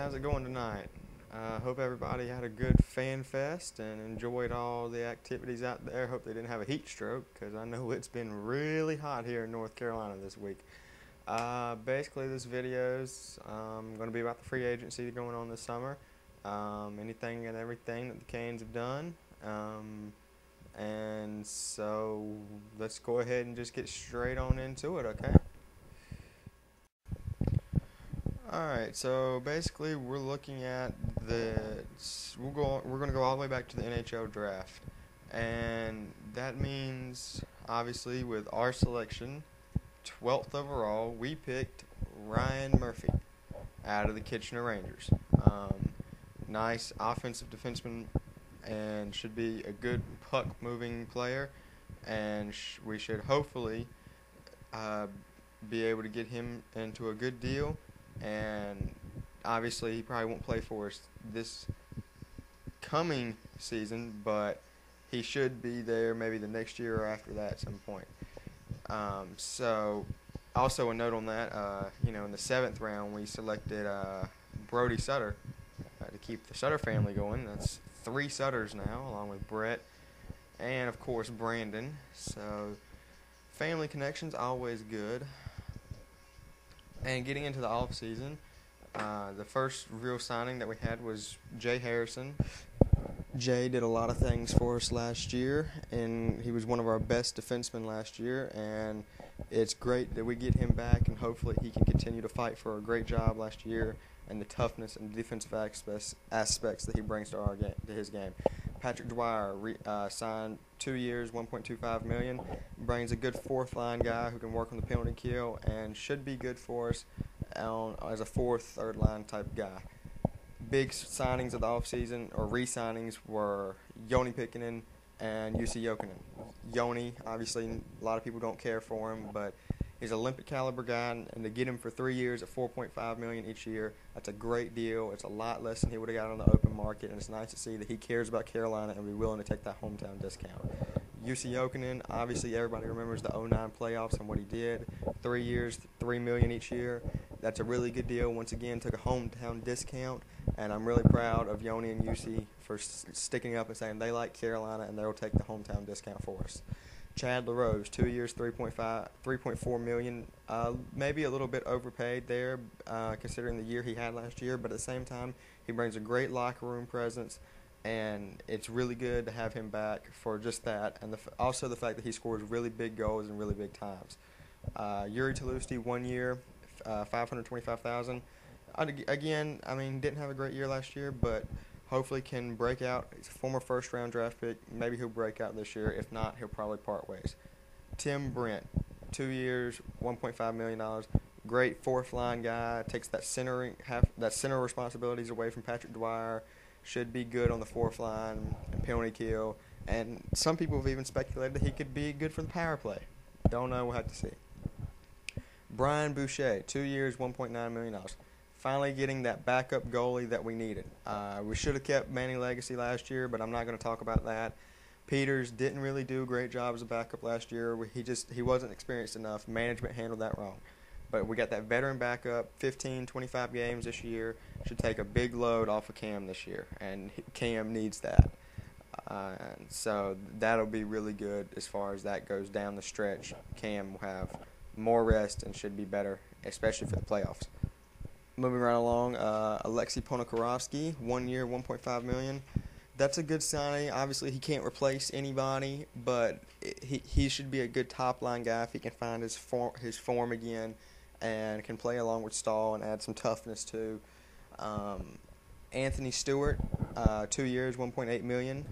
how's it going tonight? Hope everybody had a good fan fest and enjoyed all the activities out there. Hope they didn't have a heat stroke because I know it's been really hot here in North Carolina this week. Basically, this video's going to be about the free agency going on this summer, anything and everything that the Canes have done. And so let's go ahead and just get straight on into it, okay? Alright, so basically we're looking at we're going to go all the way back to the NHL draft. And that means, obviously, with our selection, 12th overall, we picked Ryan Murphy out of the Kitchener Rangers. Nice offensive defenseman and should be a good puck-moving player. And we should hopefully be able to get him into a good deal. And obviously he probably won't play for us this coming season, but he should be there maybe the next year or after that at some point. So also a note on that, in the 7th round we selected Brody Sutter to keep the Sutter family going. That's 3 Sutters now, along with Brett and of course Brandon. So family connections always good. And getting into the offseason, the first real signing that we had was Jay Harrison. Jay did a lot of things for us last year, and he was one of our best defensemen last year, and it's great that we get him back, and hopefully he can continue to fight for a great job last year and the toughness and defensive aspects that he brings to his game. Patrick Dwyer signed 2 years, $1.25 million. Brings a good fourth-line guy who can work on the penalty kill and should be good for us as a fourth, third-line type guy. Big signings of the offseason, or re-signings, were Joni Pikkinen and Jussi Jokinen. Joni, obviously, a lot of people don't care for him, but he's an Olympic-caliber guy, and to get him for 3 years at $4.5 million each year, that's a great deal. It's a lot less than he would have got on the open market, and it's nice to see that he cares about Carolina and be willing to take that hometown discount. Jussi Jokinen, obviously everybody remembers the 2009 playoffs and what he did. 3 years, $3 million each year. That's a really good deal. Once again, took a hometown discount, and I'm really proud of Joni and Jussi for sticking up and saying they like Carolina and they'll take the hometown discount for us. Chad LaRose, 2 years, $3.4 million. Maybe a little bit overpaid there, considering the year he had last year, but at the same time, he brings a great locker room presence, and it's really good to have him back for just that, and also the fact that he scores really big goals in really big times. Yuri Talusti, 1 year, $525,000. Again, didn't have a great year last year, but hopefully can break out. He's a former first-round draft pick. Maybe he'll break out this year. If not, he'll probably part ways. Tim Brent, 2 years, $1.5 million. Great fourth-line guy. Takes that center responsibilities away from Patrick Dwyer. Should be good on the fourth line and penalty kill. And some people have even speculated that he could be good for the power play. Don't know. We'll have to see. Brian Boucher, 2 years, $1.9 million. Finally getting that backup goalie that we needed. We should have kept Manny Legacy last year, but I'm not going to talk about that. Peters didn't really do a great job as a backup last year. He wasn't experienced enough. Management handled that wrong. But we got that veteran backup, 15, 25 games this year. Should take a big load off of Cam this year, and Cam needs that. So that'll be really good as far as that goes down the stretch. Cam will have more rest and should be better, especially for the playoffs. Moving right along, Alexei Ponokorovsky, 1 year, $1.5 million. That's a good signing. Obviously, he can't replace anybody, but he should be a good top-line guy if he can find his form again and can play along with Stahl and add some toughness too. Anthony Stewart, 2 years, $1.8 million.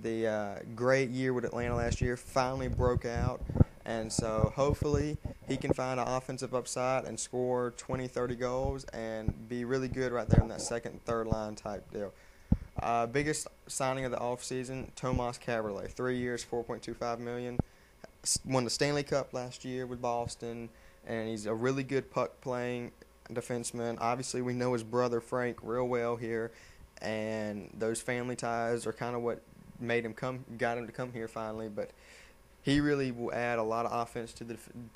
The great year with Atlanta last year finally broke out. And so hopefully he can find an offensive upside and score 20, 30 goals and be really good right there in that second, third line type deal. Biggest signing of the offseason, Tomas Kaberle, 3 years, $4.25 million. Won the Stanley Cup last year with Boston, and he's a really good puck-playing defenseman. Obviously, we know his brother Frank real well here, and those family ties are kind of what got him to come here finally, but he really will add a lot of offense to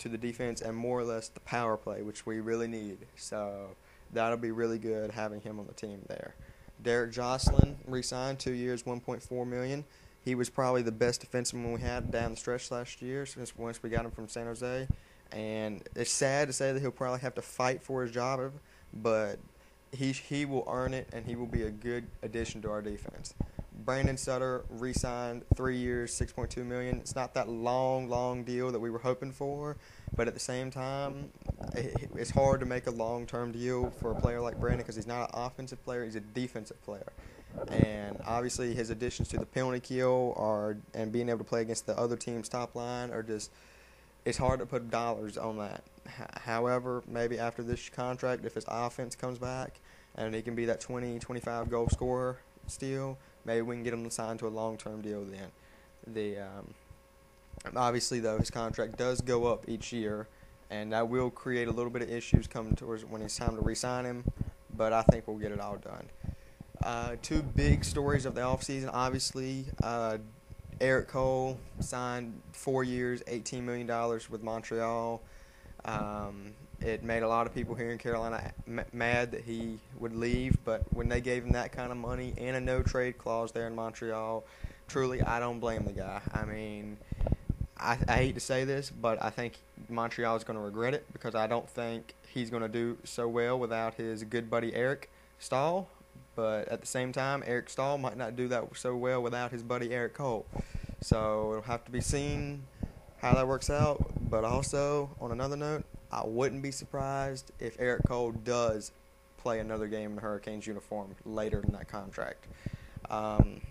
the defense and more or less the power play, which we really need. So that'll be really good having him on the team there. Derek Jocelyn re-signed 2 years, $1.4 million. He was probably the best defenseman we had down the stretch last year since once we got him from San Jose. And it's sad to say that he'll probably have to fight for his job, but he will earn it, and he will be a good addition to our defense. Brandon Sutter re-signed 3 years, $6.2 million. It's not that long deal that we were hoping for, but at the same time, it's hard to make a long-term deal for a player like Brandon because he's not an offensive player; he's a defensive player. And obviously, his additions to the penalty kill and being able to play against the other team's top line are just. It's hard to put dollars on that. However, maybe after this contract, if his offense comes back and he can be that 20, 25 goal scorer still, maybe we can get him signed to a long-term deal then. Obviously, though, his contract does go up each year, and that will create a little bit of issues coming towards when it's time to re-sign him, but I think we'll get it all done. Two big stories of the offseason, obviously. Eric Cole signed 4 years, $18 million with Montreal. It made a lot of people here in Carolina mad that he would leave, but when they gave him that kind of money and a no-trade clause there in Montreal, truly, I don't blame the guy. I mean, I hate to say this, but I think Montreal is going to regret it because I don't think he's going to do so well without his good buddy Eric Stahl. But at the same time, Eric Stahl might not do that so well without his buddy Eric Cole. So it'll have to be seen how that works out. But also, on another note, I wouldn't be surprised if Eric Cole does play another game in the Hurricanes uniform later in that contract.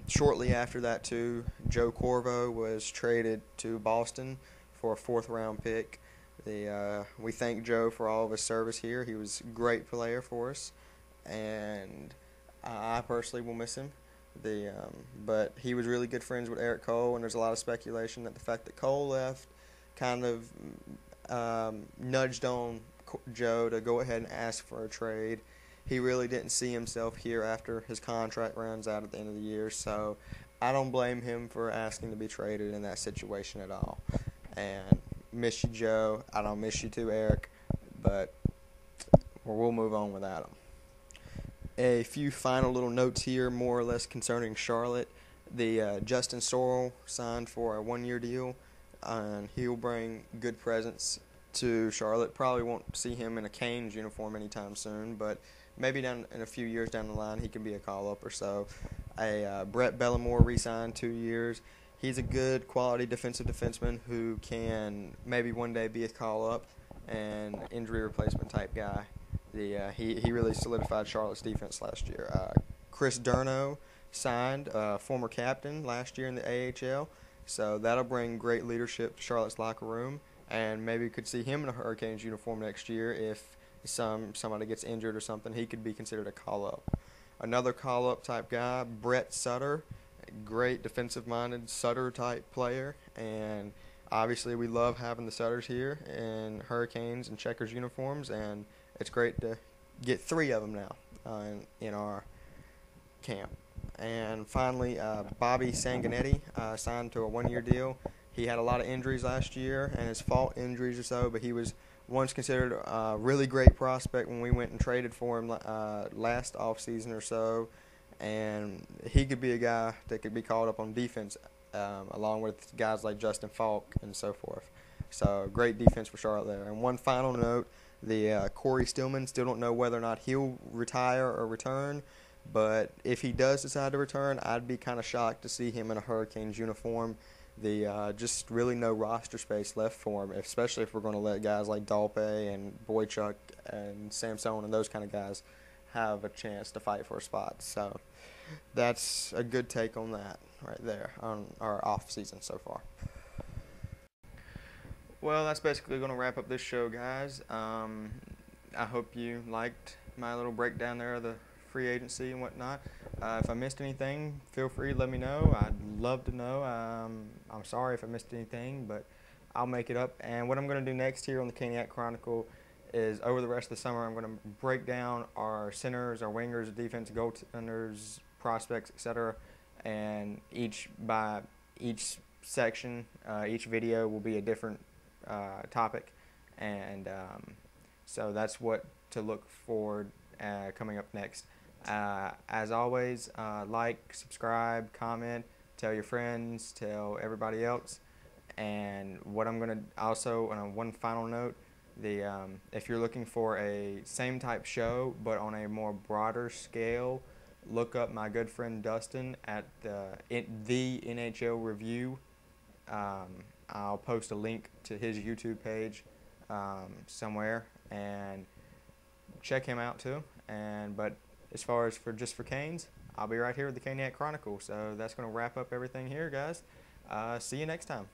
Shortly after that, too, Joe Corvo was traded to Boston for a fourth-round pick. We thank Joe for all of his service here. He was a great player for us, and I personally will miss him. But he was really good friends with Eric Cole, and there's a lot of speculation that the fact that Cole left kind of nudged on Joe to go ahead and ask for a trade. He really didn't see himself here after his contract runs out at the end of the year, so I don't blame him for asking to be traded in that situation at all. And miss you, Joe. I don't miss you too, Eric, but we'll move on without him. A few final little notes here, more or less concerning Charlotte. Justin Sorrell signed for a 1-year deal, and he'll bring good presence to Charlotte. Probably won't see him in a Canes uniform anytime soon, but maybe down in a few years down the line he can be a call-up or so. Brett Bellamore re-signed 2 years. He's a good quality defensive defenseman who can maybe one day be a call-up and injury replacement type guy. He really solidified Charlotte's defense last year. Chris Durno signed, former captain last year in the AHL, so that'll bring great leadership to Charlotte's locker room, and maybe we could see him in a Hurricanes uniform next year if somebody gets injured or something. He could be considered a call-up. Another call-up type guy, Brett Sutter, great defensive-minded Sutter-type player, and obviously we love having the Sutters here in Hurricanes and Checkers uniforms, and it's great to get 3 of them now in our camp. And finally, Bobby Sanguinetti signed to a 1-year deal. He had a lot of injuries last year, and his fault injuries or so, but he was once considered a really great prospect when we went and traded for him last offseason or so. And he could be a guy that could be called up on defense along with guys like Justin Falk and so forth. So great defense for Charlotte there. And one final note, Corey Stillman, still don't know whether or not he'll retire or return. But if he does decide to return, I'd be kind of shocked to see him in a Hurricanes uniform. Just really no roster space left for him, especially if we're going to let guys like Dalpe and Boychuk and Samson and those kind of guys have a chance to fight for a spot. So that's a good take on that right there on our off season so far. Well, that's basically going to wrap up this show, guys. I hope you liked my little breakdown there of the free agency and whatnot. If I missed anything, feel free to let me know. I'd love to know. I'm sorry if I missed anything, but I'll make it up. And what I'm going to do next here on the Caniac Chronicle is over the rest of the summer, I'm going to break down our centers, our wingers, defense, goaltenders, prospects, etc. And each section, each video will be a different topic. And so that's what to look forward coming up next. As always, like, subscribe, comment, tell your friends, tell everybody else. And what I'm gonna also, on one final note, if you're looking for a same type show but on a more broader scale, look up my good friend Dustin at the NHL Review. I'll post a link to his YouTube page somewhere, and check him out too. But as far as for Canes, I'll be right here with the Caniac Chronicle. So that's going to wrap up everything here, guys. See you next time.